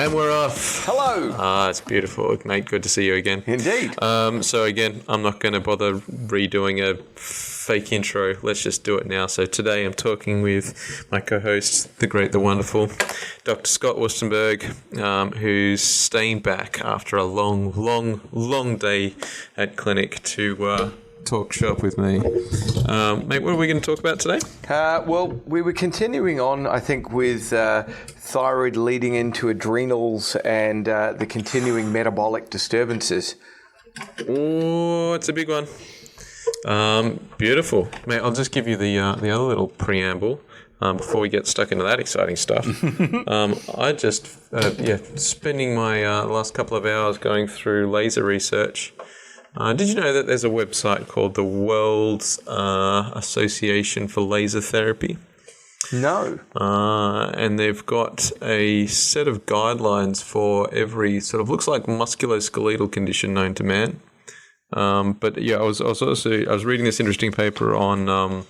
And we're off. Hello. It's beautiful, mate. Good to see you again. Indeed. So again, I'm not going to bother redoing a fake intro. Let's just do it now. So today I'm talking with my co-host, the great, the wonderful, Dr. Scott Wustenberg, who's staying back after a long day at clinic to talk shop with me. Mate, what are we going to talk about today? Well, we were continuing on, I think, with thyroid leading into adrenals and the continuing metabolic disturbances. Oh, it's a big one. Beautiful. Mate, I'll just give you the other little preamble before we get stuck into that exciting stuff. I just, spending my last couple of hours going through laser research. Did you know that there's a website called the World's Association for Laser Therapy? No. And they've got a set of guidelines for every sort of looks like musculoskeletal condition known to man. But yeah, I was reading this interesting paper on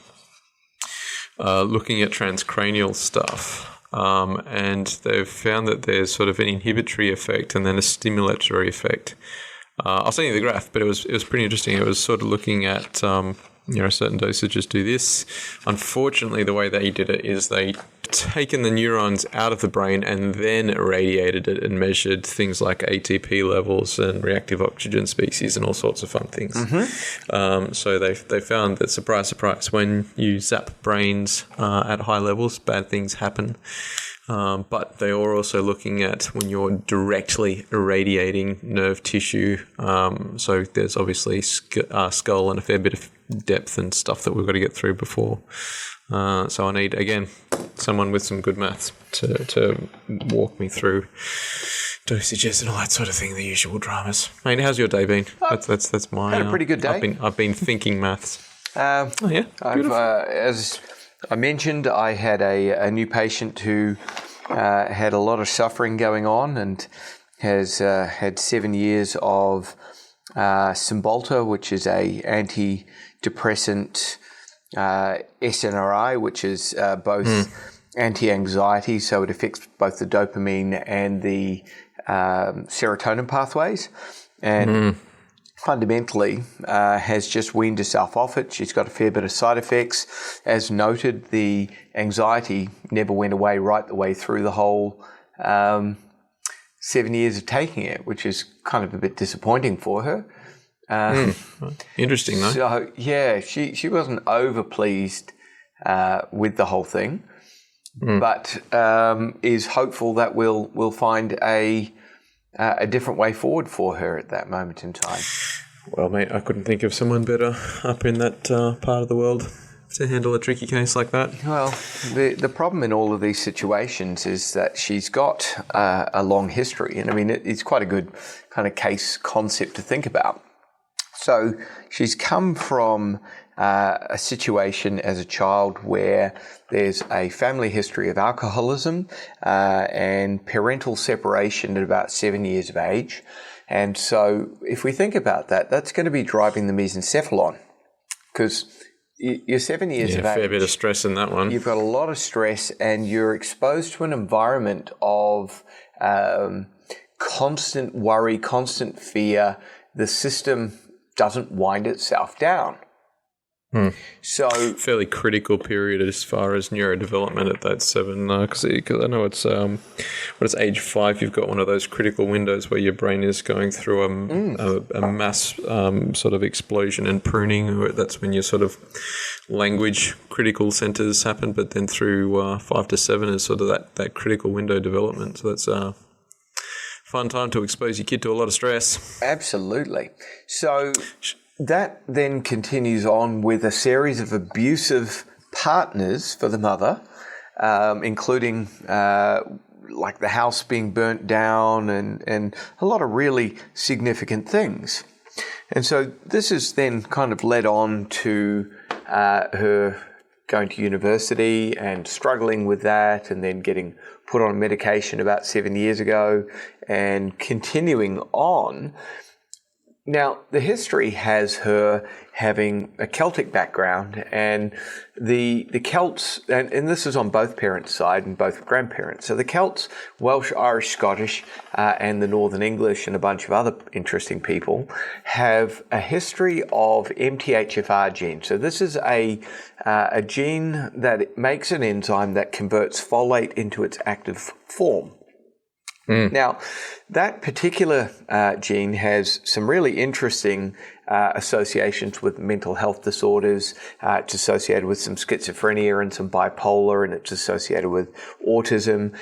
looking at transcranial stuff. And they've found that there's sort of an inhibitory effect and then a stimulatory effect. I'll send you the graph, but it was pretty interesting. It was sort of looking at certain dosages do this. Unfortunately, the way they did it is they taken the neurons out of the brain and then irradiated it and measured things like ATP levels and reactive oxygen species and all sorts of fun things. Mm-hmm. So they found that, surprise, when you zap brains at high levels, bad things happen. But they are also looking at when you're directly irradiating nerve tissue. So there's obviously skull and a fair bit of depth and stuff that we've got to get through before. So I need, again, someone with some good maths to walk me through dosages and all that sort of thing, the usual dramas. Mate, how's your day been? That's my... Had a pretty good day. I've been thinking maths. Yeah. As I mentioned, I had a new patient who had a lot of suffering going on and has had 7 years of Cymbalta, which is a antidepressant, SNRI, which is both anti-anxiety, so it affects both the dopamine and the serotonin pathways, and fundamentally has just weaned herself off it. She's got a fair bit of side effects. As noted, the anxiety never went away right the way through the whole 7 years of taking it, which is kind of a bit disappointing for her. Interesting, though. So, yeah, she wasn't over pleased with the whole thing, but is hopeful that we'll find a different way forward for her at that moment in time. Well, mate, I couldn't think of someone better up in that part of the world to handle a tricky case like that. Well, the problem in all of these situations is that she's got a long history, and I mean, it's quite a good kind of case concept to think about. So she's come from a situation as a child where there's a family history of alcoholism and parental separation at about 7 years of age. And so if we think about that, that's going to be driving the mesencephalon, because you're 7 years of age. Fair bit of stress in that one. You've got a lot of stress and you're exposed to an environment of constant worry, constant fear. The system doesn't wind itself down. So fairly critical period as far as neurodevelopment at that 7, because I know it's age 5. You've got one of those critical windows where your brain is going through a mass sort of explosion and pruning. That's when your sort of language critical centers happen. But then through 5 to 7 is sort of that critical window development. So that's a fun time to expose your kid to a lot of stress. Absolutely. So that then continues on with a series of abusive partners for the mother, including like the house being burnt down and a lot of really significant things. And so this is then kind of led on to her going to university and struggling with that, and then getting put on medication about 7 years ago and continuing on. Now, the history has her having a Celtic background, and the Celts, and this is on both parents' side and both grandparents. So the Celts, Welsh, Irish, Scottish, and the Northern English, and a bunch of other interesting people, have a history of MTHFR gene. So this is a gene that makes an enzyme that converts folate into its active form. Now, that particular gene has some really interesting associations with mental health disorders. It's associated with some schizophrenia and some bipolar, and it's associated with autism.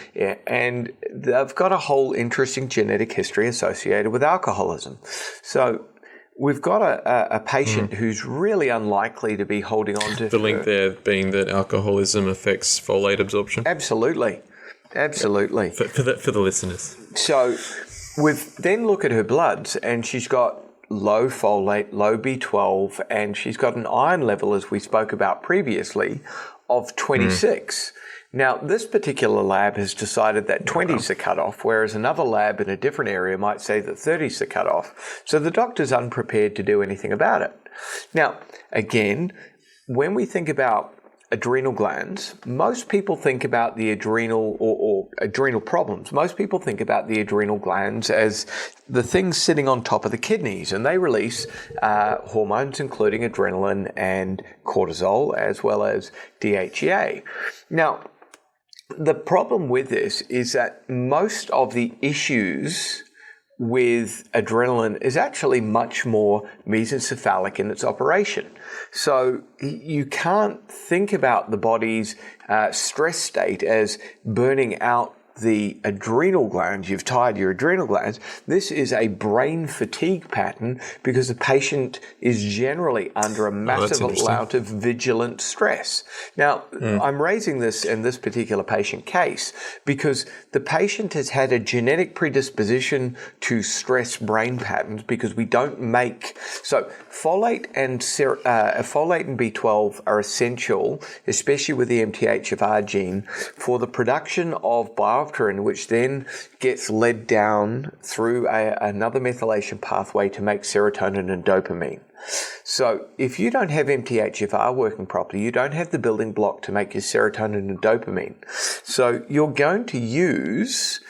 And they've got a whole interesting genetic history associated with alcoholism. So we've got a patient who's really unlikely to be holding on to... The link there being that alcoholism affects folate absorption? Absolutely. For the listeners. So we've then look at her bloods, and she's got low folate, low B12, and she's got an iron level, as we spoke about previously, of 26. Now, this particular lab has decided that 20 is the cutoff, whereas another lab in a different area might say that 30 is the cutoff. So the doctor's unprepared to do anything about it. Now, again, when we think about adrenal glands, most people think about the adrenal or adrenal problems. Most people think about the adrenal glands as the things sitting on top of the kidneys, and they release hormones including adrenaline and cortisol, as well as DHEA. Now, the problem with this is that most of the issues with adrenaline is actually much more mesencephalic in its operation. So you can't think about the body's stress state as burning out the adrenal glands. You've tired your adrenal glands. This is a brain fatigue pattern because the patient is generally under a massive amount of vigilant stress. Now, I'm raising this in this particular patient case because the patient has had a genetic predisposition to stress brain patterns because we don't make... So folate and B12 are essential, especially with the MTHFR gene, for the production of biotin, which then gets led down through another methylation pathway to make serotonin and dopamine. So if you don't have MTHFR working properly, you don't have the building block to make your serotonin and dopamine. So you're going to use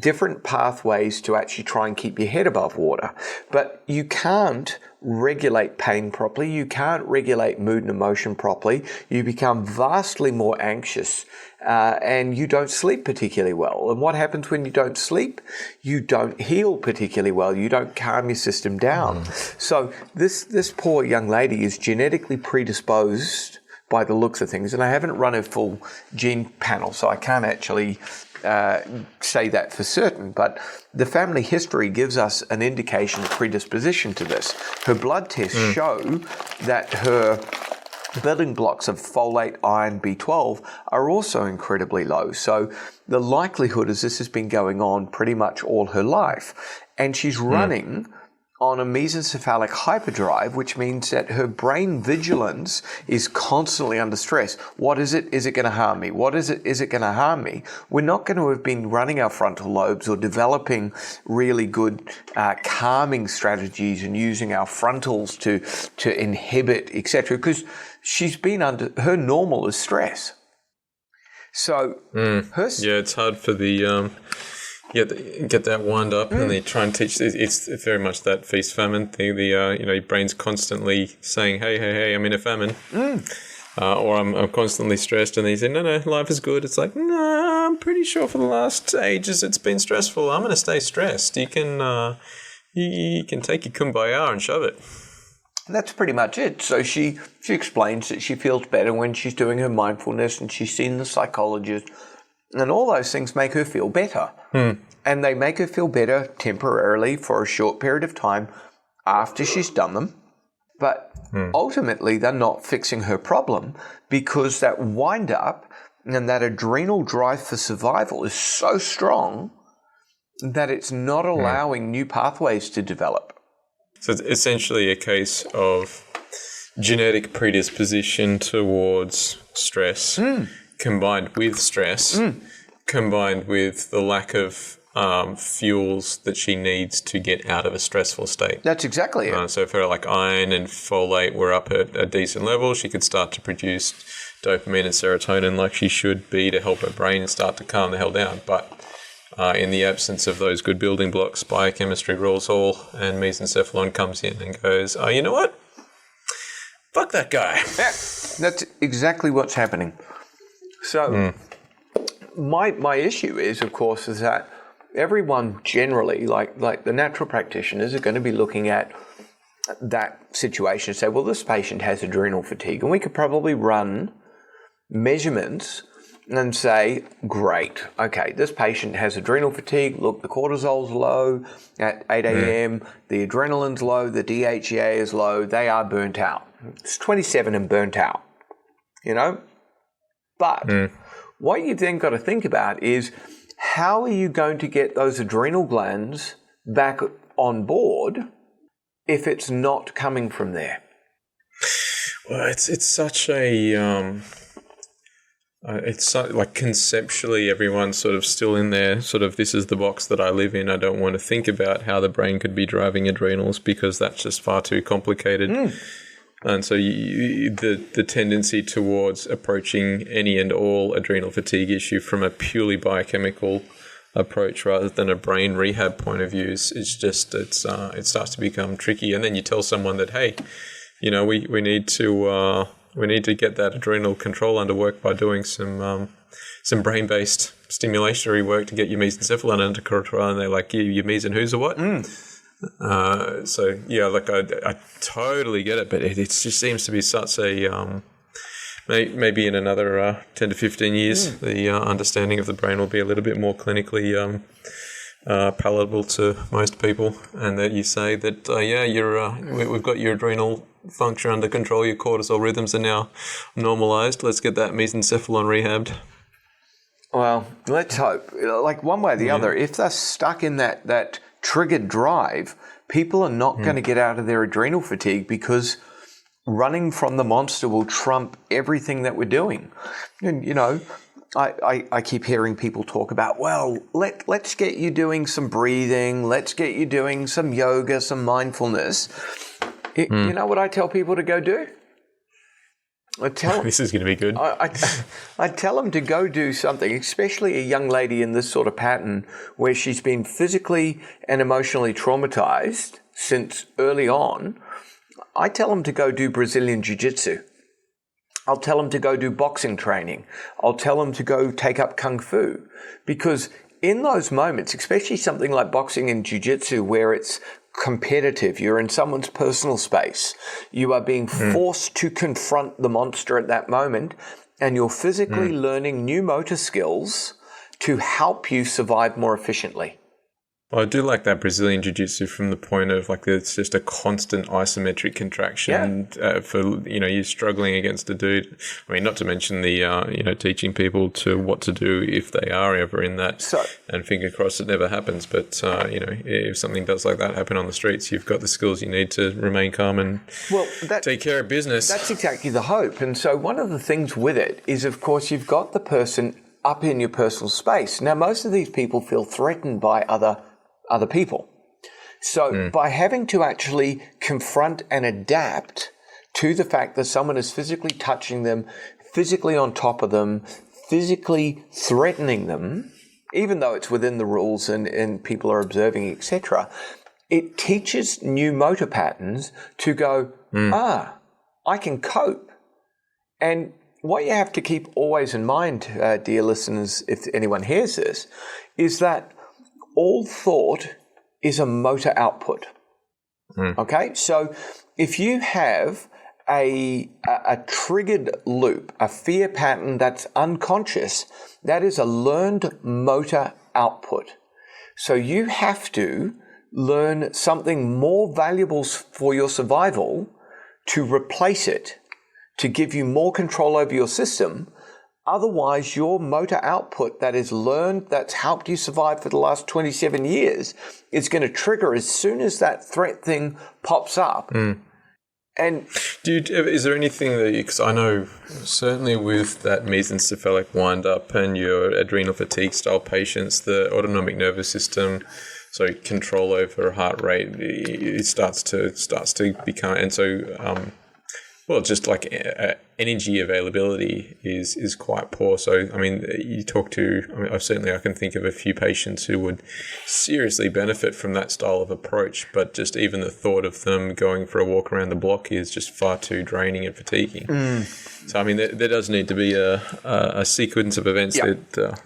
different pathways to actually try and keep your head above water. But you can't regulate pain properly. You can't regulate mood and emotion properly. You become vastly more anxious and you don't sleep particularly well. And what happens when you don't sleep? You don't heal particularly well. You don't calm your system down. So this poor young lady is genetically predisposed by the looks of things. And I haven't run a full gene panel, so I can't actually say that for certain, but the family history gives us an indication of predisposition to this. Her blood tests show that her building blocks of folate, iron, B12 are also incredibly low. So the likelihood is this has been going on pretty much all her life. And she's running on a mesencephalic hyperdrive, which means that her brain vigilance is constantly under stress. What is it? Is it going to harm me? What is it? Is it going to harm me? We're not going to have been running our frontal lobes or developing really good calming strategies and using our frontals to inhibit, etc. Because she's been under, her normal is stress. So it's hard for the get that wind up, and they try and teach. It's very much that feast famine thing. Your brain's constantly saying, "Hey, I'm in a famine," or I'm constantly stressed, and they say, "No, life is good." It's like, no, I'm pretty sure for the last ages it's been stressful. I'm going to stay stressed. You can take your kumbaya and shove it. That's pretty much it. So she explains that she feels better when she's doing her mindfulness, and she's seen the psychologist. And all those things make her feel better. And they make her feel better temporarily for a short period of time after she's done them. But ultimately, they're not fixing her problem because that wind-up and that adrenal drive for survival is so strong that it's not allowing new pathways to develop. So it's essentially a case of genetic predisposition towards stress combined with stress, combined with the lack of fuels that she needs to get out of a stressful state. That's exactly it. So if her iron and folate were up at a decent level, she could start to produce dopamine and serotonin like she should be to help her brain start to calm the hell down. But in the absence of those good building blocks, biochemistry rules all, and mesencephalon comes in and goes, oh, you know what? Fuck that guy. Yeah, that's exactly what's happening. So my issue is, of course, is that everyone generally, like the natural practitioners, are going to be looking at that situation and say, well, this patient has adrenal fatigue, and we could probably run measurements and say, great, okay, this patient has adrenal fatigue. Look, the cortisol's low at 8 a.m., the adrenaline's low, the DHEA is low, they are burnt out. It's 27 and burnt out, But what you've then got to think about is, how are you going to get those adrenal glands back on board if it's not coming from there? Well, it's such a conceptually everyone's sort of still in there. Sort of, this is the box that I live in. I don't want to think about how the brain could be driving adrenals because that's just far too complicated. And so the tendency towards approaching any and all adrenal fatigue issue from a purely biochemical approach rather than a brain rehab point of view is just it starts to become tricky. And then you tell someone that, hey, we need to get that adrenal control under work by doing some brain-based stimulatory work to get your mesencephalon under control, and they're like, your mes and who's or what? So yeah, I totally get it, but it just seems to be such a maybe in another 10 to 15 years, the understanding of the brain will be a little bit more clinically palatable to most people, and that you say that we've got your adrenal function under control, your cortisol rhythms are now normalized. Let's get that mesencephalon rehabbed. Well, let's hope. Like one way or the other, if they're stuck in that triggered drive, people are not going to get out of their adrenal fatigue, because running from the monster will trump everything that we're doing. And, I keep hearing people talk about, well, let's get you doing some breathing, let's get you doing some yoga, some mindfulness. You know what I tell people to go do? This is going to be good. I tell them to go do something, especially a young lady in this sort of pattern where she's been physically and emotionally traumatized since early on. I tell them to go do Brazilian Jiu-Jitsu. I'll tell them to go do boxing training. I'll tell them to go take up Kung Fu. Because in those moments, especially something like boxing and Jiu-Jitsu where it's competitive, you're in someone's personal space, you are being forced to confront the monster at that moment, and you're physically learning new motor skills to help you survive more efficiently. Well, I do like that Brazilian Jiu-Jitsu from the point of it's just a constant isometric contraction for, you're struggling against a dude. I mean, not to mention the, teaching people to what to do if they are ever in that, and finger crossed it never happens. But, if something does like that happen on the streets, you've got the skills you need to remain calm and take care of business. That's exactly the hope. And so one of the things with it is, of course, you've got the person up in your personal space. Now, most of these people feel threatened by other people. So by having to actually confront and adapt to the fact that someone is physically touching them, physically on top of them, physically threatening them, even though it's within the rules and people are observing, etc., it teaches new motor patterns to go, I can cope. And what you have to keep always in mind, dear listeners, if anyone hears this, is that all thought is a motor output. Okay? So if you have a triggered loop, a fear pattern that's unconscious, that is a learned motor output. So you have to learn something more valuable for your survival to replace it, to give you more control over your system. Otherwise, your motor output that is learned, that's helped you survive for the last 27 years, is going to trigger as soon as that threat thing pops up. And is there anything that because I know certainly with that mesencephalic wind-up and your adrenal fatigue style patients, the autonomic nervous system, so control over heart rate, it starts to become, and so just like energy availability is quite poor. So, I mean, I can think of a few patients who would seriously benefit from that style of approach, but just even the thought of them going for a walk around the block is just far too draining and fatiguing. So, I mean, there does need to be a sequence of events but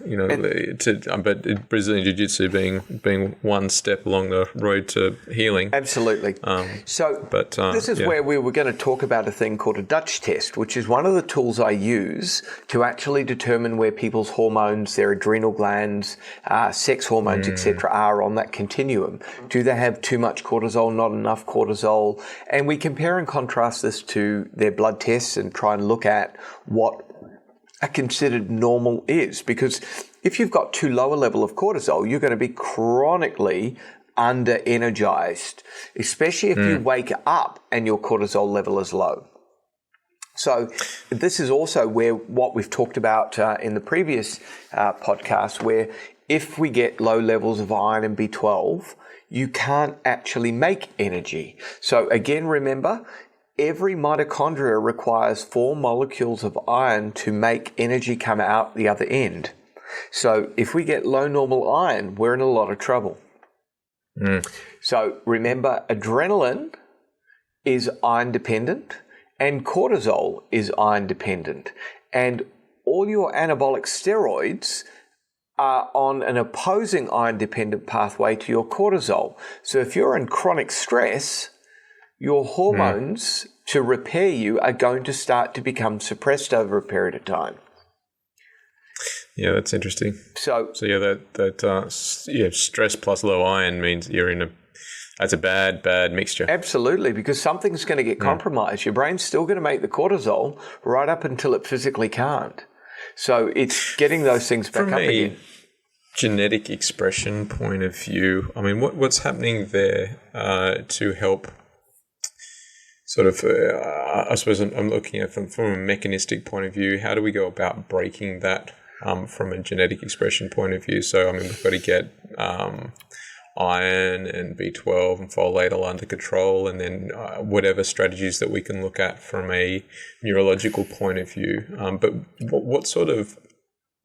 Brazilian Jiu-Jitsu being one step along the road to healing. Absolutely. This is where we were going to talk about a thing called a Dutch test, which is one of the tools I use to actually determine where people's hormones, their adrenal glands, sex hormones, etc., are on that continuum. Do they have too much cortisol, not enough cortisol? And we compare and contrast this to their blood tests and try and look at what a considered normal is. Because if you've got too low a level of cortisol, you're going to be chronically under-energized, especially if you wake up and your cortisol level is low. So this is also where what we've talked about in the previous podcast, where if we get low levels of iron and B12, you can't actually make energy. So again, remember, every mitochondria requires 4 molecules of iron to make energy come out the other end. So if we get low normal iron, we're in a lot of trouble. So remember, adrenaline is iron dependent and cortisol is iron dependent. And all your anabolic steroids are on an opposing iron dependent pathway to your cortisol. So if you're in chronic stress, your hormones to repair you are going to start to become suppressed over a period of time. Yeah, that's interesting. So stress plus low iron means that's a bad mixture. Absolutely, because something's going to get compromised. Your brain's still going to make the cortisol right up until it physically can't. So it's getting those things back up again. Genetic expression point of view, I mean, what's happening there to help sort of, I suppose I'm looking at from a mechanistic point of view, how do we go about breaking that from a genetic expression point of view? So, I mean, we've got to get iron and B12 and folate all under control, and then whatever strategies that we can look at from a neurological point of view. But what sort of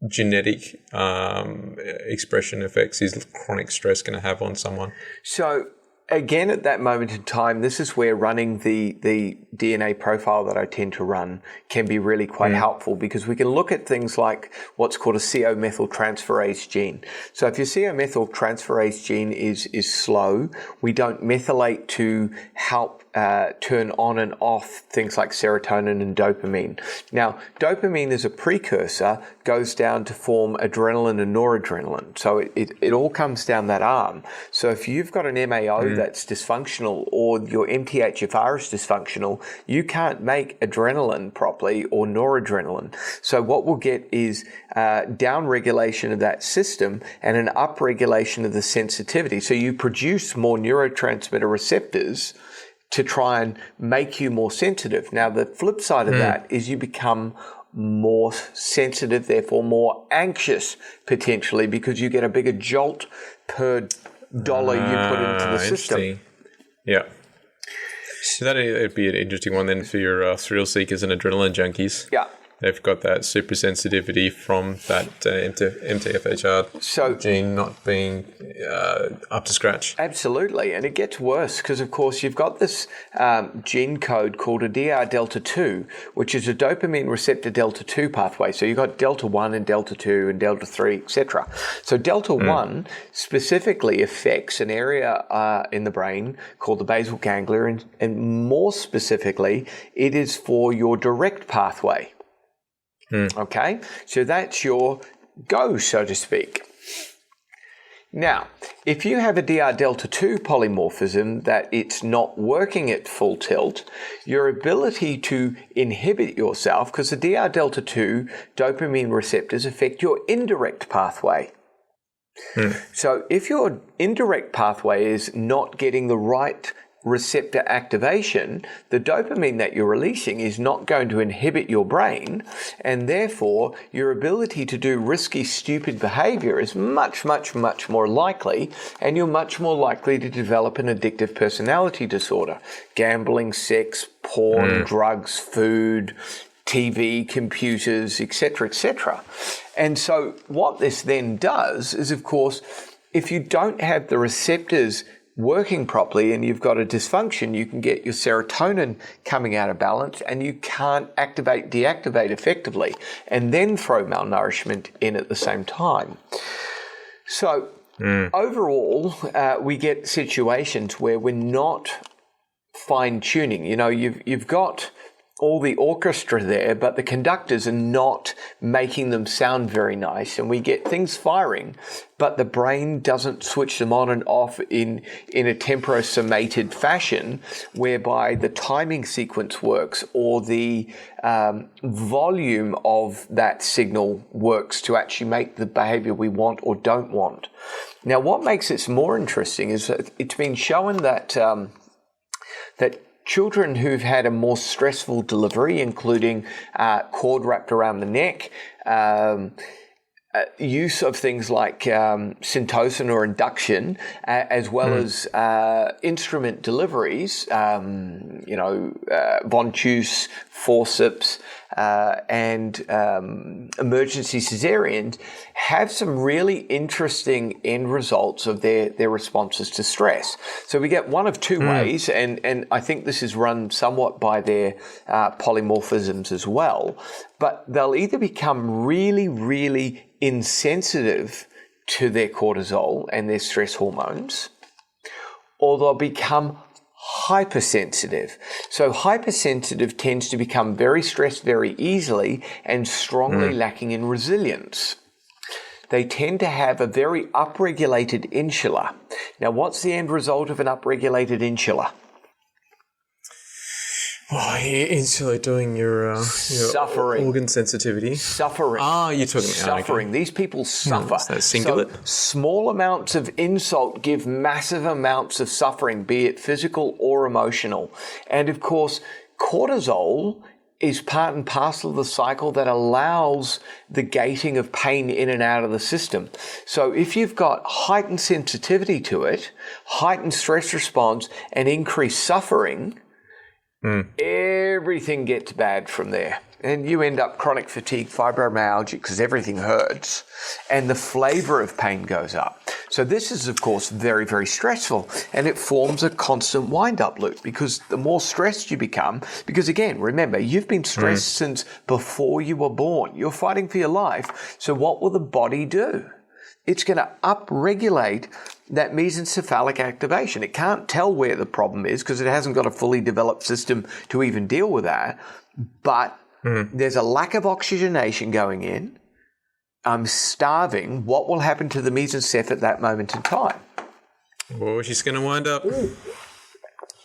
genetic expression effects is chronic stress going to have on someone? So again, at that moment in time, this is where running the DNA profile that I tend to run can be really quite helpful, because we can look at things like what's called a CO-methyltransferase gene. So if your CO-methyltransferase gene is slow, we don't methylate to help turn on and off things like serotonin and dopamine. Now, dopamine as a precursor goes down to form adrenaline and noradrenaline. So it all comes down that arm. So if you've got an MAO that's dysfunctional, or your MTHFR is dysfunctional, you can't make adrenaline properly or noradrenaline. So what we'll get is downregulation of that system and an upregulation of the sensitivity. So you produce more neurotransmitter receptors to try and make you more sensitive. Now, the flip side of that is you become more sensitive, therefore more anxious potentially, because you get a bigger jolt per dollar you put into the system. Yeah. So that'd be an interesting one then for your thrill seekers and adrenaline junkies. Yeah. They've got that super sensitivity from that MTHFR gene not being up to scratch. Absolutely. And it gets worse because, of course, you've got this gene code called a DR delta 2, which is a dopamine receptor delta 2 pathway. So you've got delta 1 and delta 2 and delta 3, etc. So delta 1 specifically affects an area in the brain called the basal ganglia, and more specifically, it is for your direct pathway. Okay, so that's your go, so to speak. Now, if you have a DR delta 2 polymorphism that it's not working at full tilt, your ability to inhibit yourself, because the DR delta 2 dopamine receptors affect your indirect pathway. So if your indirect pathway is not getting the right receptor activation, the dopamine that you're releasing is not going to inhibit your brain, and therefore your ability to do risky, stupid behavior is much, much, much more likely, and you're much more likely to develop an addictive personality disorder. Gambling, sex, porn, drugs, food, TV, computers, etc., etc. And so what this then does is, of course, if you don't have the receptors working properly and you've got a dysfunction, you can get your serotonin coming out of balance and you can't deactivate effectively, and then throw malnourishment in at the same time. So overall, we get situations where we're not fine-tuning. You know, you've got all the orchestra there, but the conductors are not making them sound very nice, and we get things firing, but the brain doesn't switch them on and off in a temporosummated fashion, whereby the timing sequence works or the volume of that signal works to actually make the behavior we want or don't want. Now, what makes this more interesting is that it's been shown that that children who've had a more stressful delivery, including cord wrapped around the neck, use of things like syntocin or induction, as well as instrument deliveries, Von Tuss, forceps, and emergency cesareans, have some really interesting end results of their responses to stress. So we get one of two ways, and I think this is run somewhat by their polymorphisms as well, but they'll either become really, really insensitive to their cortisol and their stress hormones, or they'll become hypersensitive. So hypersensitive tends to become very stressed very easily and strongly lacking in resilience. They tend to have a very upregulated insula. Now, what's the end result of an upregulated insula? Oh, insula doing your suffering, organ sensitivity. Suffering. You're talking about suffering. Okay. These people suffer. Is that singular? So small amounts of insult give massive amounts of suffering, be it physical or emotional. And of course, cortisol is part and parcel of the cycle that allows the gating of pain in and out of the system. So if you've got heightened sensitivity to it, heightened stress response, and increased suffering, everything gets bad from there. And you end up chronic fatigue, fibromyalgia, because everything hurts, and the flavor of pain goes up. So this is, of course, very, very stressful, and it forms a constant wind-up loop, because the more stressed you become, because again, remember, you've been stressed since before you were born. You're fighting for your life. So what will the body do? It's going to upregulate that mesencephalic activation. It can't tell where the problem is because it hasn't got a fully developed system to even deal with that. But there's a lack of oxygenation going in. I'm starving. What will happen to the mesenceph at that moment in time? Oh, she's going to wind up.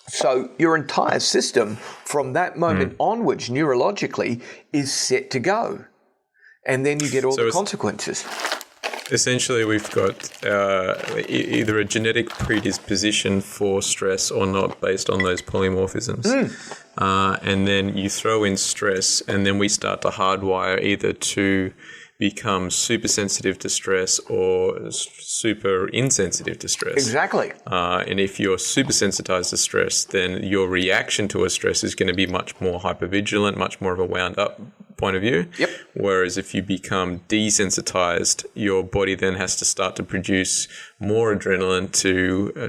So your entire system from that moment onwards, neurologically, is set to go. And then you get all the consequences. Essentially, we've got either a genetic predisposition for stress or not based on those polymorphisms. And then you throw in stress, and then we start to hardwire either to become super sensitive to stress or super insensitive to stress. Exactly. And if you're super sensitized to stress, then your reaction to a stress is going to be much more hypervigilant, much more of a wound up point of view. Yep. Whereas if you become desensitized, your body then has to start to produce more adrenaline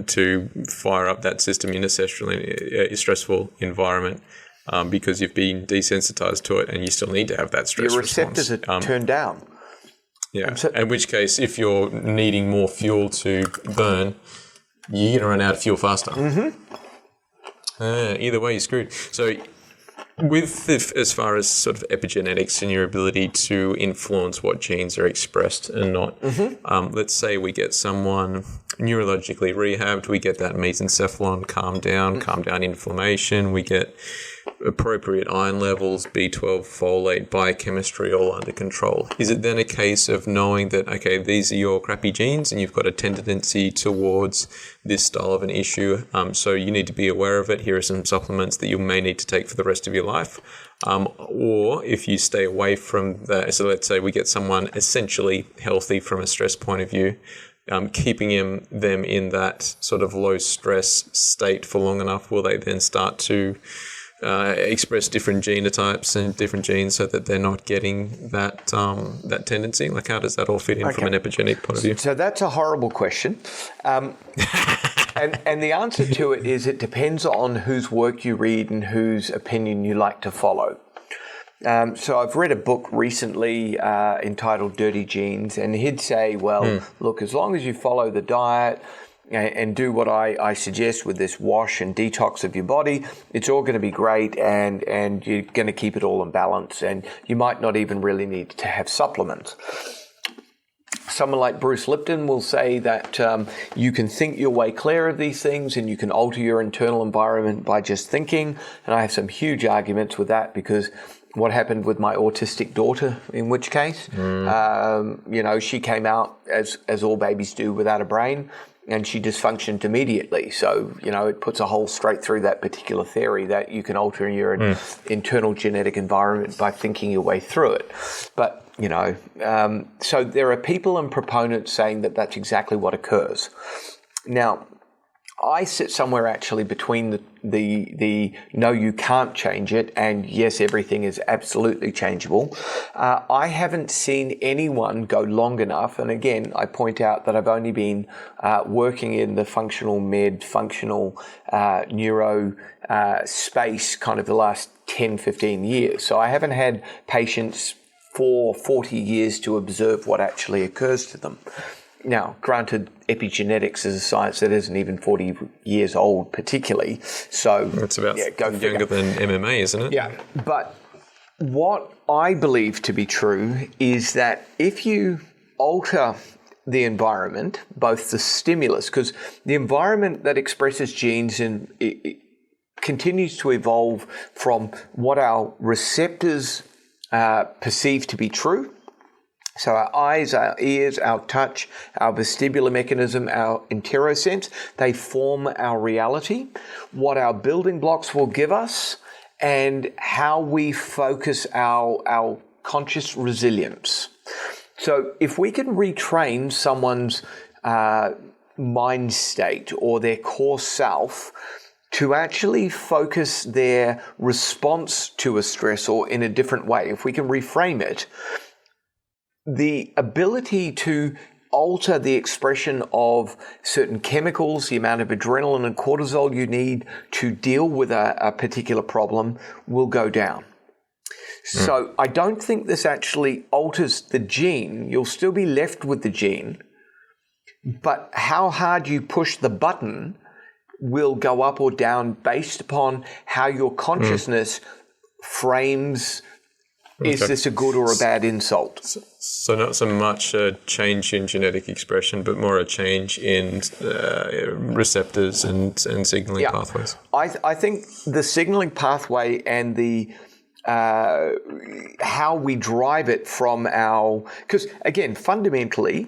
to fire up that system in a stressful environment. Because you've been desensitized to it and you still need to have that stress response. Your receptors are turned down. Yeah, in which case, if you're needing more fuel to burn, you're going to run out of fuel faster. Either way, you're screwed. So as far as sort of epigenetics and your ability to influence what genes are expressed and not, let's say we get someone neurologically rehabbed, we get that mesencephalon calm down inflammation, we get appropriate iron levels, B12, folate, biochemistry all under control. Is it then a case of knowing that, okay, these are your crappy genes and you've got a tendency towards this style of an issue, so you need to be aware of it. Here are some supplements that you may need to take for the rest of your life. Or if you stay away from that, so let's say we get someone essentially healthy from a stress point of view, keeping them in that sort of low stress state for long enough, will they then start to express different genotypes and different genes so that they're not getting that that tendency? Like, how does that all fit in from an epigenetic point of view? So that's a horrible question. And the answer to it is it depends on whose work you read and whose opinion you like to follow. So I've read a book recently entitled Dirty Genes, and he'd say, well, look, as long as you follow the diet and do what I suggest with this wash and detox of your body, it's all going to be great, and you're going to keep it all in balance, and you might not even really need to have supplements. Someone like Bruce Lipton will say that you can think your way clear of these things and you can alter your internal environment by just thinking. And I have some huge arguments with that, because what happened with my autistic daughter, in which case, she came out as all babies do without a brain, and she dysfunctioned immediately. So, it puts a hole straight through that particular theory that you can alter your internal genetic environment by thinking your way through it. But, so there are people and proponents saying that that's exactly what occurs. Now, I sit somewhere actually between the no, you can't change it, and yes, everything is absolutely changeable. I haven't seen anyone go long enough, and again, I point out that I've only been working in the functional neuro space kind of the last 10, 15 years. So I haven't had patients for 40 years to observe what actually occurs to them. Now, granted, epigenetics is a science that isn't even 40 years old particularly, so it's about younger than MMA, isn't it? Yeah, but what I believe to be true is that if you alter the environment, both the stimulus, because the environment that expresses genes it continues to evolve from what our receptors perceive to be true. So our eyes, our ears, our touch, our vestibular mechanism, our interosense, they form our reality, what our building blocks will give us, and how we focus our conscious resilience. So if we can retrain someone's mind state or their core self to actually focus their response to a stressor in a different way, if we can reframe it, the ability to alter the expression of certain chemicals, the amount of adrenaline and cortisol you need to deal with a particular problem will go down. So I don't think this actually alters the gene. You'll still be left with the gene, but how hard you push the button will go up or down based upon how your consciousness frames. Is this a good or a bad insult? So not so much a change in genetic expression, but more a change in receptors and signaling pathways. I think the signaling pathway and the how we drive it from our... Because, again, fundamentally,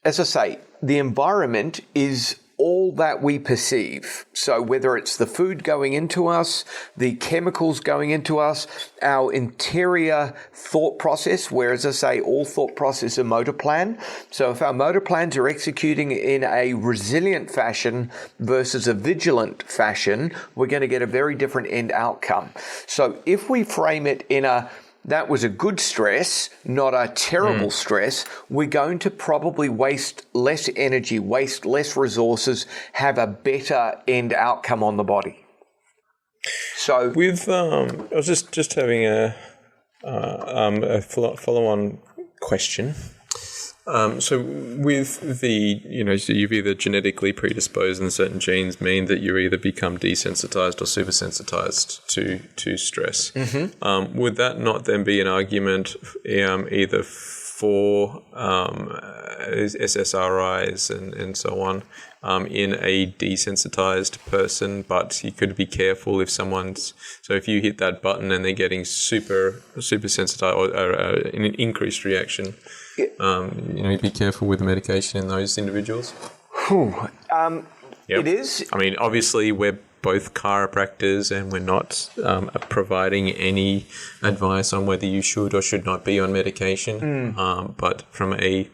as I say, the environment is all that we perceive. So whether it's the food going into us, the chemicals going into us, our interior thought process, where, as I say, all thought process is a motor plan. So if our motor plans are executing in a resilient fashion versus a vigilant fashion, we're going to get a very different end outcome. So if we frame it in that was a good stress, not a terrible stress, we're going to probably waste less energy, waste less resources, have a better end outcome on the body. So with I was just having a follow-on question. So with so you've either genetically predisposed and certain genes mean that you either become desensitized or supersensitized to stress. Would that not then be an argument either for SSRIs and so on in a desensitized person, but you could be careful if someone's, so if you hit that button and they're getting super sensitized or an increased reaction, be careful with the medication in those individuals. It is. I mean, obviously we're both chiropractors and we're not providing any advice on whether you should or should not be on medication. But from a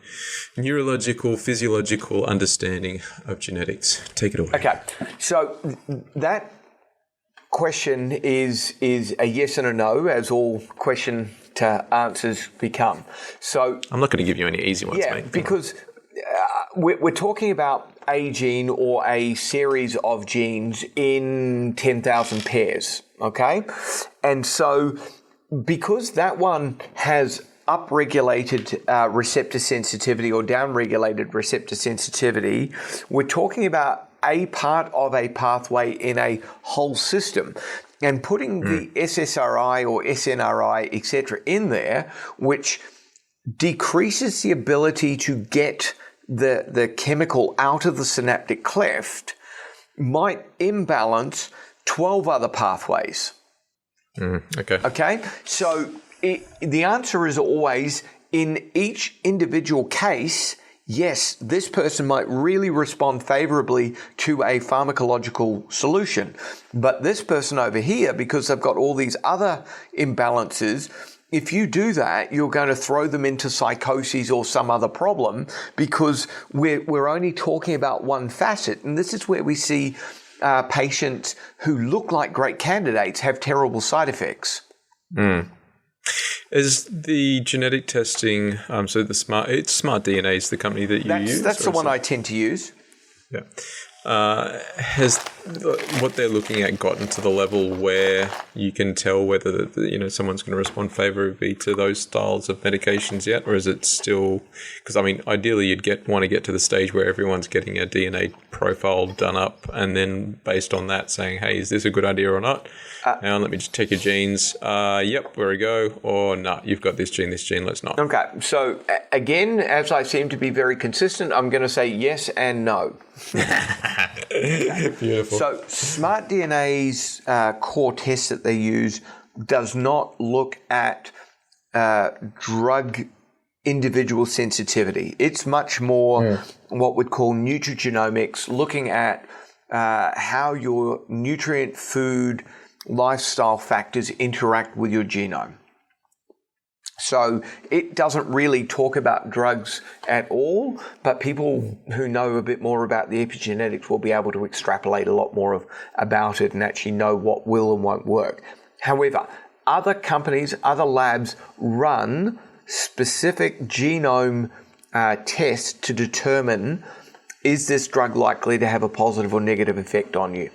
neurological, physiological understanding of genetics, take it away. Okay. So that question is a yes and a no, as all question to answers become. So I'm not going to give you any easy ones, mate. Because we're talking about a gene or a series of genes in 10,000 pairs, okay? And so because that one has upregulated receptor sensitivity or downregulated receptor sensitivity, we're talking about a part of a pathway in a whole system. And putting the SSRI or SNRI, etc., in there, which decreases the ability to get the chemical out of the synaptic cleft, might imbalance 12 other pathways. Okay? So the answer is always, in each individual case, yes, this person might really respond favorably to a pharmacological solution. But this person over here, because they've got all these other imbalances, if you do that, you're going to throw them into psychosis or some other problem, because we're only talking about one facet. And this is where we see patients who look like great candidates have terrible side effects. Is the genetic testing, so Smart DNA is the company that you use? That's the one I tend to use. Yeah. Has what they're looking at gotten to the level where you can tell whether someone's going to respond favorably to those styles of medications yet, or is it still? Because I mean, ideally, you'd want to get to the stage where everyone's getting a DNA profile done up, and then based on that, saying, "Hey, is this a good idea or not?" Now, let me just take your genes. Yep, there we go. Or nah, you've got this gene, let's not. Okay, so again, as I seem to be very consistent, I'm going to say yes and no. Beautiful. So Smart DNA's core test that they use does not look at drug individual sensitivity. It's much more what we'd call nutrigenomics, looking at how your nutrient, food, lifestyle factors interact with your genome. So it doesn't really talk about drugs at all, but people who know a bit more about the epigenetics will be able to extrapolate a lot more about it and actually know what will and won't work. However, other companies, other labs run specific genome tests to determine, is this drug likely to have a positive or negative effect on you?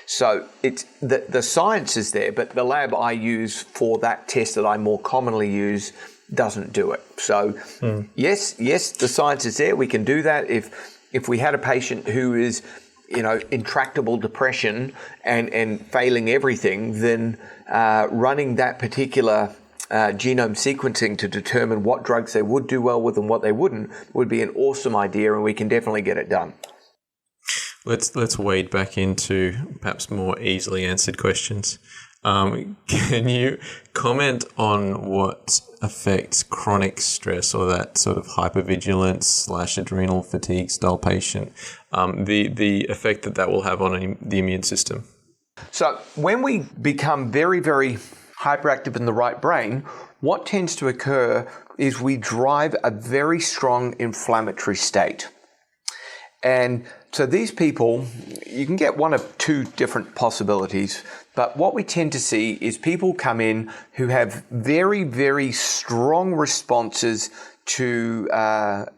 So it's the science is there, but the lab I use for that test that I more commonly use doesn't do it. So yes, the science is there. We can do that. If we had a patient who is, intractable depression and failing everything, then running that particular genome sequencing to determine what drugs they would do well with and what they wouldn't would be an awesome idea, and we can definitely get it done. Let's wade back into perhaps more easily answered questions. Can you comment on what affects chronic stress or that sort of hypervigilance / adrenal fatigue style patient, the effect that will have on the immune system? So when we become very, very hyperactive in the right brain, what tends to occur is we drive a very strong inflammatory state. And so these people, you can get one of two different possibilities, but what we tend to see is people come in who have very, very strong responses to a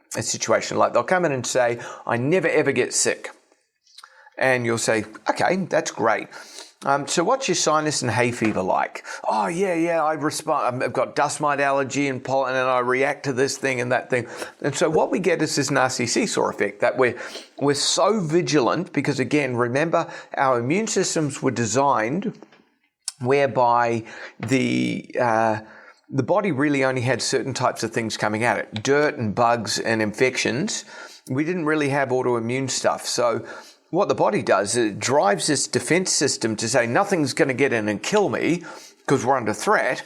situation. Like they'll come in and say, I never ever get sick. And you'll say, okay, that's great. So what's your sinus and hay fever like? Oh, yeah, I respond. I've got dust mite allergy and pollen, and I react to this thing and that thing. And so what we get is this nasty seesaw effect that we're so vigilant because, again, remember, our immune systems were designed whereby the the body really only had certain types of things coming at it, dirt and bugs and infections. We didn't really have autoimmune stuff. So what the body does, it drives this defense system to say nothing's going to get in and kill me because we're under threat,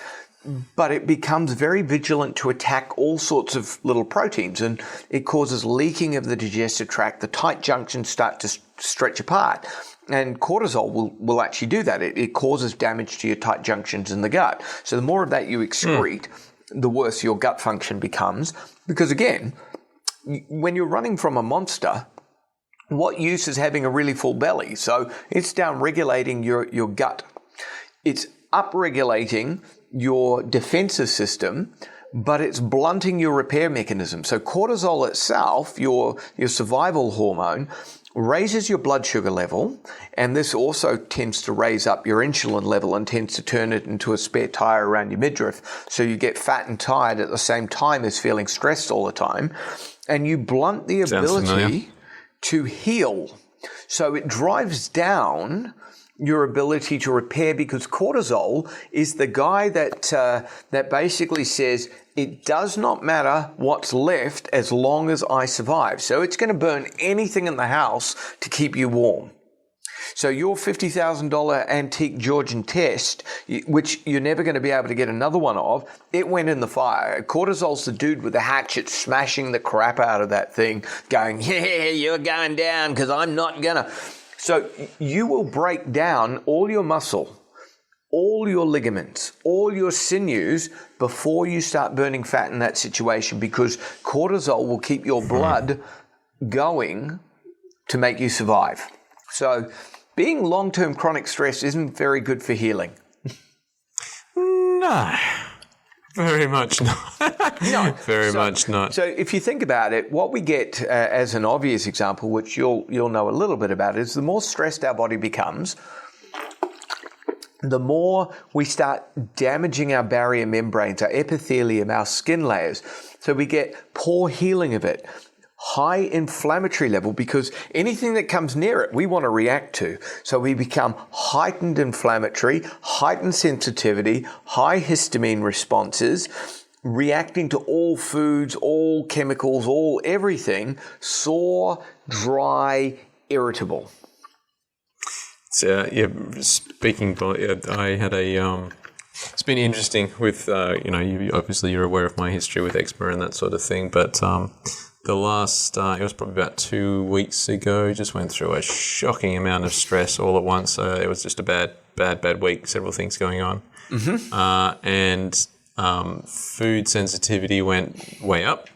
but it becomes very vigilant to attack all sorts of little proteins, and it causes leaking of the digestive tract. The tight junctions start to stretch apart. And cortisol will actually do that. It causes damage to your tight junctions in the gut. So the more of that you excrete, the worse your gut function becomes. Because again, when you're running from a monster, what use is having a really full belly? So it's down-regulating your gut. It's up-regulating your defensive system, but it's blunting your repair mechanism. So cortisol itself, your survival hormone, raises your blood sugar level, and this also tends to raise up your insulin level and tends to turn it into a spare tire around your midriff. So you get fat and tired at the same time as feeling stressed all the time, and you blunt the ability to heal. So it drives down your ability to repair, because cortisol is the guy that basically says it does not matter what's left as long as I survive. So it's going to burn anything in the house to keep you warm. So your $50,000 antique Georgian test, which you're never going to be able to get another one of, it went in the fire. Cortisol's the dude with the hatchet smashing the crap out of that thing, going, yeah, you're going down because I'm not going to. So you will break down all your muscle, all your ligaments, all your sinews before you start burning fat in that situation, because cortisol will keep your blood going to make you survive. So being long-term chronic stress isn't very good for healing. No, very much not. No, very much not. So if you think about it, what we get as an obvious example, which you'll know a little bit about, is the more stressed our body becomes, the more we start damaging our barrier membranes, our epithelium, our skin layers. So we get poor healing of it. High inflammatory level, because anything that comes near it, we want to react to. So we become heightened inflammatory, heightened sensitivity, high histamine responses, reacting to all foods, all chemicals, all everything, sore, dry, irritable. So, speaking, I had it's been interesting with, obviously you're aware of my history with eczema and that sort of thing, but the last, it was probably about 2 weeks ago, just went through a shocking amount of stress all at once. It was just a bad week, several things going on. Mm-hmm. And food sensitivity went way up.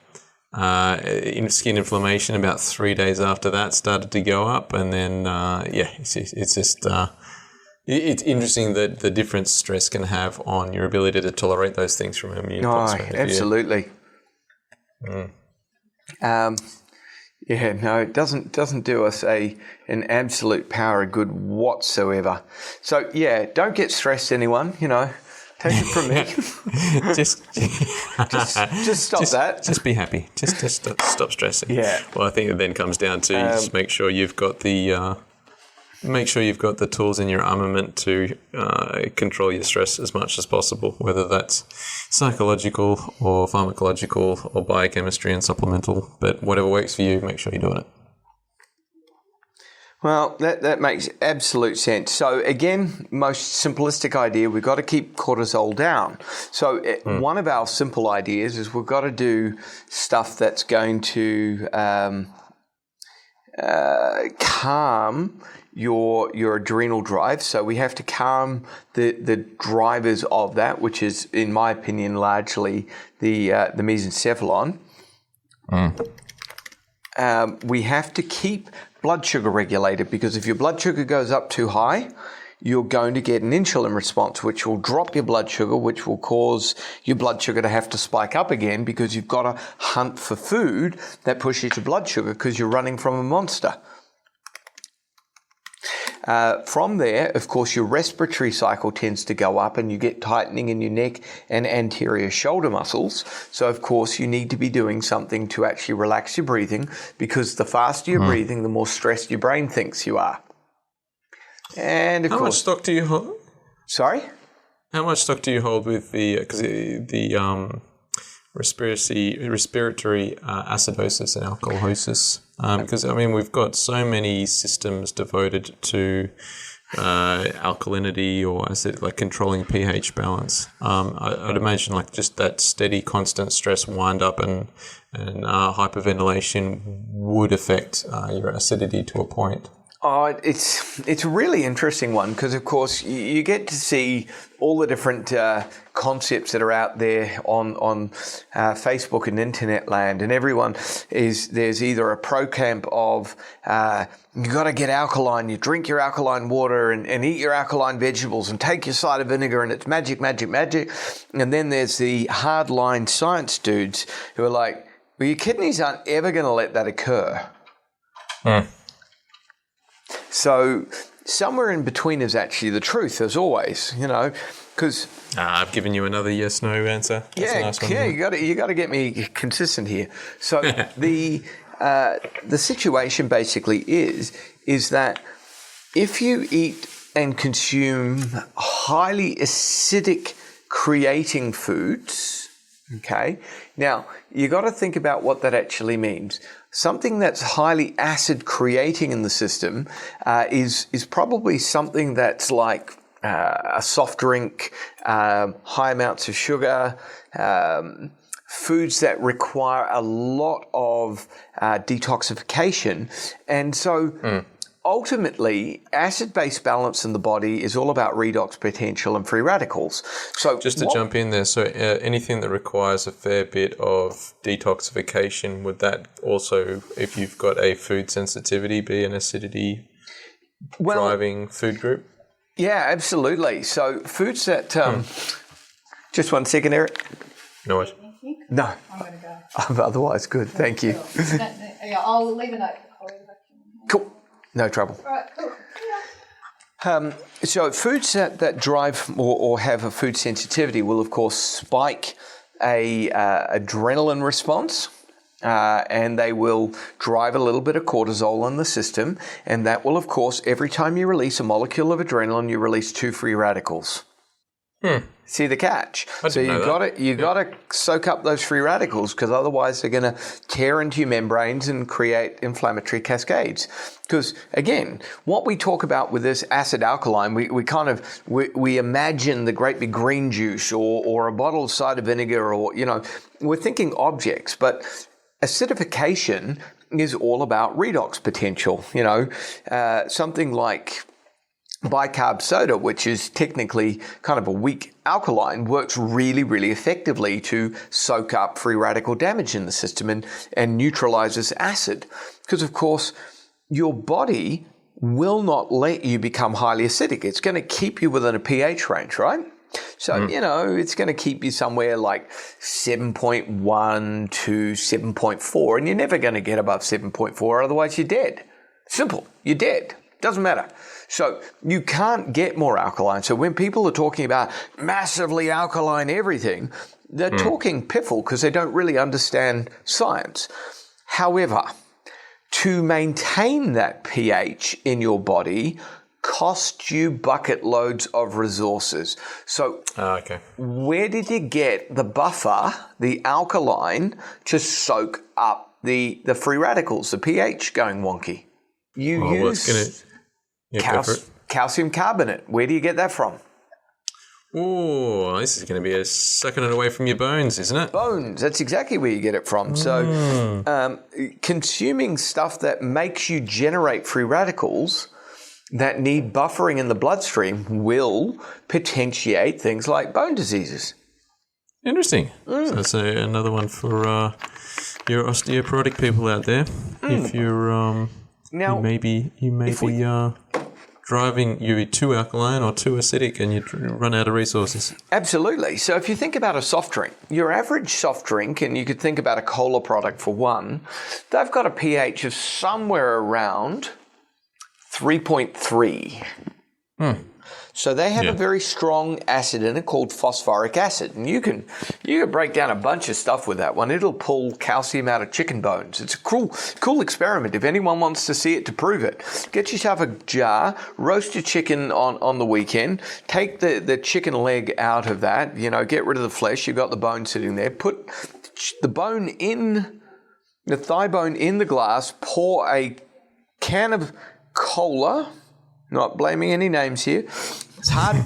Skin inflammation about 3 days after that started to go up. And then, it's just... It's interesting that the difference stress can have on your ability to tolerate those things from an immune perspective. Absolutely. Yeah. It doesn't do us an absolute power of good whatsoever. So don't get stressed, anyone. Take it from me. just stop that. Just be happy. Just stop stressing. Yeah. Well, I think it then comes down to just make sure you've got the tools in your armament to control your stress as much as possible, whether that's psychological or pharmacological or biochemistry and supplemental. But whatever works for you, make sure you're doing it. Well, that makes absolute sense. So again, most simplistic idea, we've got to keep cortisol down. So one of our simple ideas is we've got to do stuff that's going to calm your adrenal drive. So we have to calm the drivers of that, which is, in my opinion, largely the mesencephalon. We have to keep blood sugar regulated, because if your blood sugar goes up too high, you're going to get an insulin response, which will drop your blood sugar, which will cause your blood sugar to have to spike up again, because you've got to hunt for food that pushes your blood sugar because you're running from a monster. From there, of course, your respiratory cycle tends to go up and you get tightening in your neck and anterior shoulder muscles. So, of course, you need to be doing something to actually relax your breathing, because the faster you're breathing, the more stressed your brain thinks you are. And, of course... How much stock do you hold? Sorry? How much stock do you hold with the respiratory acidosis and alkalosis? Because we've got so many systems devoted to alkalinity or acid, like controlling pH balance. I'd imagine like just that steady, constant stress wind up and hyperventilation would affect your acidity to a point. Oh, it's a really interesting one because, of course, you get to see all the different concepts that are out there on Facebook and internet land, and there's either a pro camp of you got to get alkaline, you drink your alkaline water and eat your alkaline vegetables and take your cider vinegar and it's magic, magic, magic. And then there's the hardline science dudes who are like, well, your kidneys aren't ever going to let that occur. So somewhere in between is actually the truth, as always, because I've given you another yes/no answer. That's a nice one, you got to get me consistent here. So the situation basically is that if you eat and consume highly acidic creating foods, okay, now you got to think about what that actually means. Something that's highly acid creating in the system is probably something that's like a soft drink, high amounts of sugar, foods that require a lot of detoxification. And so ultimately, acid-base balance in the body is all about redox potential and free radicals. So just to jump in there, so anything that requires a fair bit of detoxification, would that also, if you've got a food sensitivity, be an acidity driving food group? Yeah, absolutely. So foods that... Just 1 second, Eric. No worries. No. I'm going to go. Otherwise, good. Thank you. Yeah, I'll leave a note. Cool. No trouble. All right, cool. So foods that drive or have a food sensitivity will, of course, spike a adrenaline response, and they will drive a little bit of cortisol in the system, and that will, of course, every time you release a molecule of adrenaline, you release 2 free radicals. See the catch? So you got to soak up those free radicals because otherwise they're going to tear into your membranes and create inflammatory cascades. Because again, what we talk about with this acid alkaline, we imagine the great big green juice or a bottle of cider vinegar or we're thinking objects, but acidification is all about redox potential. Something like bicarb soda, which is technically kind of a weak alkaline, works really, really effectively to soak up free radical damage in the system and neutralizes acid. Because, of course, your body will not let you become highly acidic. It's going to keep you within a pH range, right? So, it's going to keep you somewhere like 7.1 to 7.4, and you're never going to get above 7.4, otherwise you're dead. Simple. You're dead. Doesn't matter. So you can't get more alkaline. So when people are talking about massively alkaline everything, they're talking piffle because they don't really understand science. However, to maintain that pH in your body costs you bucket loads of resources. So where did you get the buffer, the alkaline, to soak up the free radicals, the pH going wonky? You use... calcium carbonate. Where do you get that from? Oh, this is going to be sucking it away from your bones, isn't it? Bones. That's exactly where you get it from. So consuming stuff that makes you generate free radicals that need buffering in the bloodstream will potentiate things like bone diseases. Interesting. So that's another one for your osteoporotic people out there. If you're... Now, you may be driving you too alkaline or too acidic and you run out of resources. Absolutely. So if you think about a soft drink, your average soft drink, and you could think about a cola product for one, they've got a pH of somewhere around 3.3. So they have a very strong acid in it called phosphoric acid. And you can break down a bunch of stuff with that one. It'll pull calcium out of chicken bones. It's a cool experiment. If anyone wants to see it to prove it, get yourself a jar, roast your chicken on the weekend, take the chicken leg out of that, get rid of the flesh. You've got the bone sitting there. Put the thigh bone in the glass, pour a can of cola, not blaming any names here. It's hard.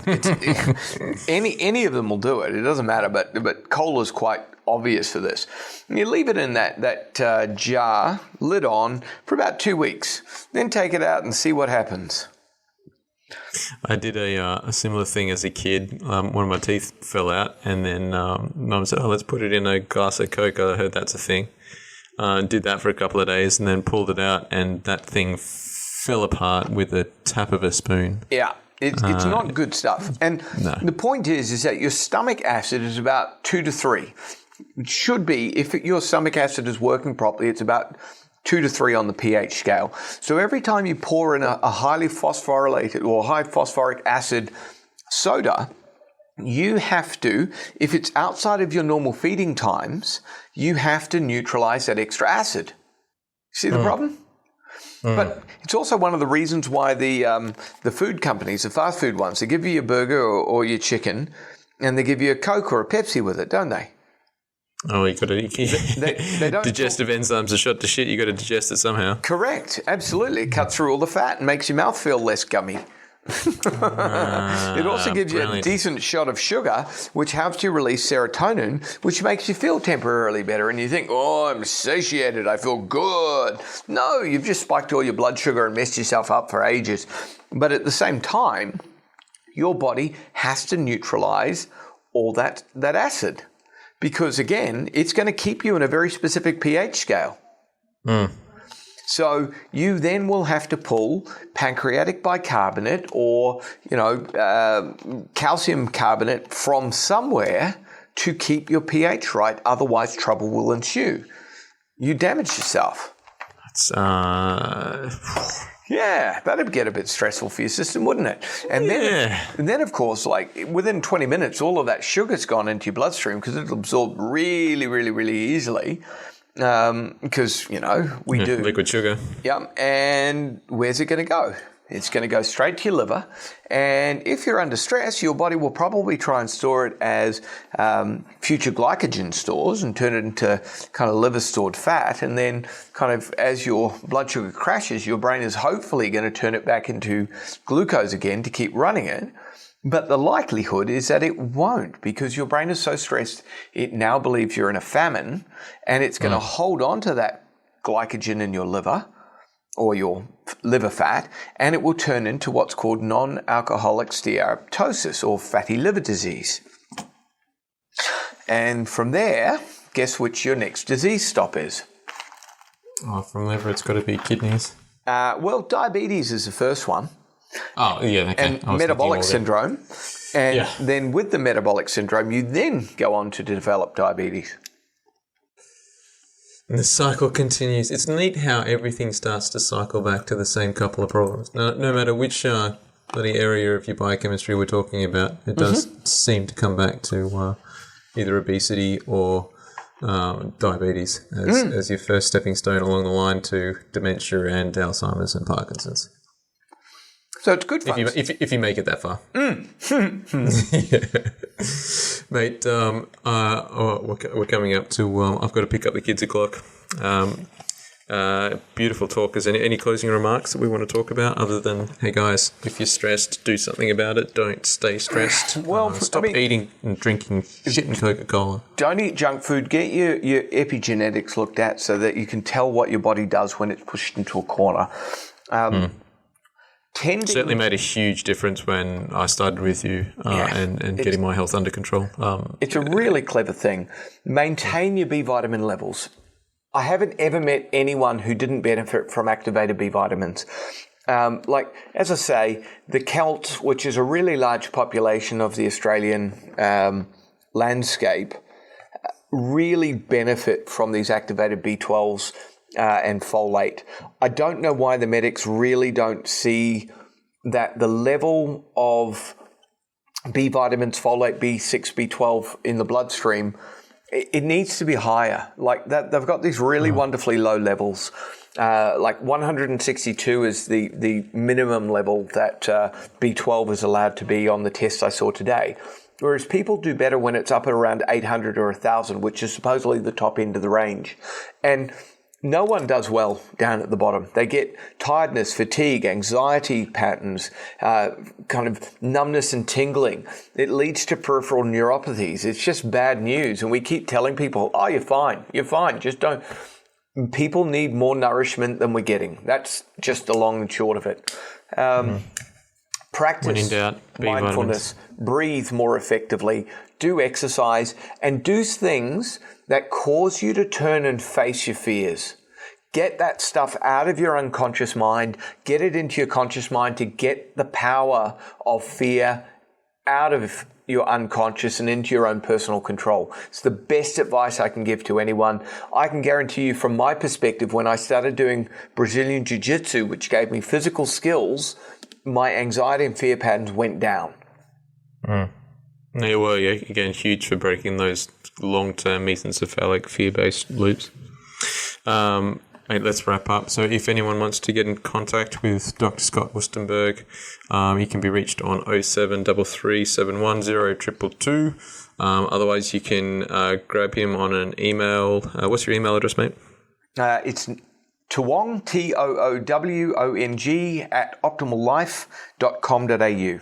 Any of them will do it. It doesn't matter, but cola is quite obvious for this. And you leave it in that jar, lid on, for about 2 weeks. Then take it out and see what happens. I did a similar thing as a kid. One of my teeth fell out, and then Mum said, let's put it in a glass of Coke. I heard that's a thing. Did that for a couple of days and then pulled it out, and that thing fell apart with a tap of a spoon. Yeah, it's not good stuff. And the point is that your stomach acid is about 2 to 3. It should be, if your stomach acid is working properly, it's about 2 to 3 on the pH scale. So every time you pour in a highly phosphorylated or high phosphoric acid soda, you have to, if it's outside of your normal feeding times, you have to neutralize that extra acid. See the problem? But it's also one of the reasons why the food companies, the fast food ones, they give you your burger or your chicken, and they give you a Coke or a Pepsi with it, don't they? Oh, you got to they don't digestive enzymes are shot to shit. You got to digest it somehow. Correct, absolutely. It cuts through all the fat and makes your mouth feel less gummy. It also gives you a decent shot of sugar, which helps you release serotonin, which makes you feel temporarily better. And you think, I'm satiated, I feel good. No, you've just spiked all your blood sugar and messed yourself up for ages. But at the same time, your body has to neutralize all that acid. Because again, it's going to keep you in a very specific pH scale. So you then will have to pull pancreatic bicarbonate or, calcium carbonate from somewhere to keep your pH right. Otherwise, trouble will ensue. You damage yourself. Yeah, that'd get a bit stressful for your system, wouldn't it? And then, of course, like within 20 minutes, all of that sugar's gone into your bloodstream because it'll absorb really, really, really easily. Because, we do. Liquid sugar. Yeah. And where's it going to go? It's going to go straight to your liver. And if you're under stress, your body will probably try and store it as future glycogen stores and turn it into kind of liver stored fat. And then kind of as your blood sugar crashes, your brain is hopefully going to turn it back into glucose again to keep running it. But the likelihood is that it won't, because your brain is so stressed, it now believes you're in a famine, and it's going to hold on to that glycogen in your liver or your liver fat, and it will turn into what's called non-alcoholic steatosis or fatty liver disease. And from there, guess which your next disease stop is? From liver, it's got to be kidneys. Well, diabetes is the first one. Oh, yeah, okay. And metabolic syndrome. And then with the metabolic syndrome, you then go on to develop diabetes. And the cycle continues. It's neat how everything starts to cycle back to the same couple of problems. No matter which bloody area of your biochemistry we're talking about, it does seem to come back to either obesity or diabetes as your first stepping stone along the line to dementia and Alzheimer's and Parkinson's. So it's good fun. If you make it that far. Mate, we're coming up to, I've got to pick up the kids o'clock. Beautiful talk. Is any closing remarks that we want to talk about other than, hey guys, if you're stressed, do something about it. Don't stay stressed. Well, stop eating and drinking shit and Coca-Cola. Don't eat junk food. Get your epigenetics looked at so that you can tell what your body does when it's pushed into a corner. Certainly made a huge difference when I started with you and getting my health under control. It's a really clever thing. Maintain your B vitamin levels. I haven't ever met anyone who didn't benefit from activated B vitamins. As I say, the Celt, which is a really large population of the Australian landscape, really benefit from these activated B12s and folate. I don't know why the medics really don't see that the level of B vitamins, folate, B6, B12 in the bloodstream, it needs to be higher. Like that, they've got these really wonderfully low levels. Like 162 is the minimum level that B12 is allowed to be on the test I saw today. Whereas people do better when it's up at around 800 or 1,000, which is supposedly the top end of the range. And no one does well down at the bottom. They get tiredness, fatigue, anxiety patterns, kind of numbness and tingling. It leads to peripheral neuropathies. It's just bad news. And we keep telling people, oh, you're fine. Just don't. People need more nourishment than we're getting. That's just the long and short of it. Practice when in doubt, mindfulness, breathe more effectively, do exercise, and do things that cause you to turn and face your fears. Get that stuff out of your unconscious mind, get it into your conscious mind to get the power of fear out of your unconscious and into your own personal control. It's the best advice I can give to anyone. I can guarantee you from my perspective, when I started doing Brazilian Jiu-Jitsu, which gave me physical skills, my anxiety and fear patterns went down. Yeah, well, again, huge for breaking those long-term mesencephalic fear-based loops. Mate, let's wrap up. So if anyone wants to get in contact with Dr. Scott Wustenberg, he can be reached on 0733 710 222. Otherwise, you can grab him on an email. What's your email address, mate? It's Toowong, TOOWONG, at optimallife.com.au.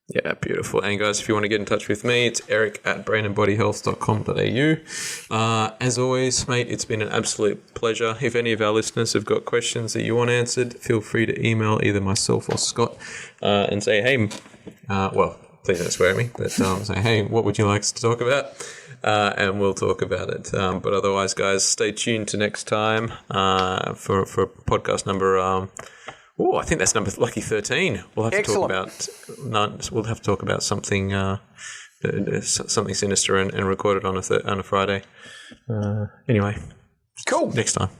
Yeah, beautiful. And guys, if you want to get in touch with me, it's eric@brainandbodyhealth.com.au. As always, mate, it's been an absolute pleasure. If any of our listeners have got questions that you want answered, feel free to email either myself or Scott and say, hey, well, please don't swear at me, but say, hey, what would you like us to talk about? And we'll talk about it. But otherwise, guys, stay tuned to next time for podcast number... I think that's number lucky 13. We'll have to talk about something something sinister and record it on a Friday. Anyway, cool. Next time.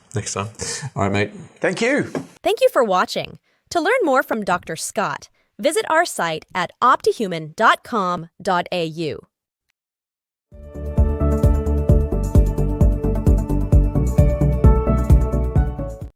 All right, mate. Thank you. Thank you for watching. To learn more from Dr. Scott, visit our site at optihuman.com.au.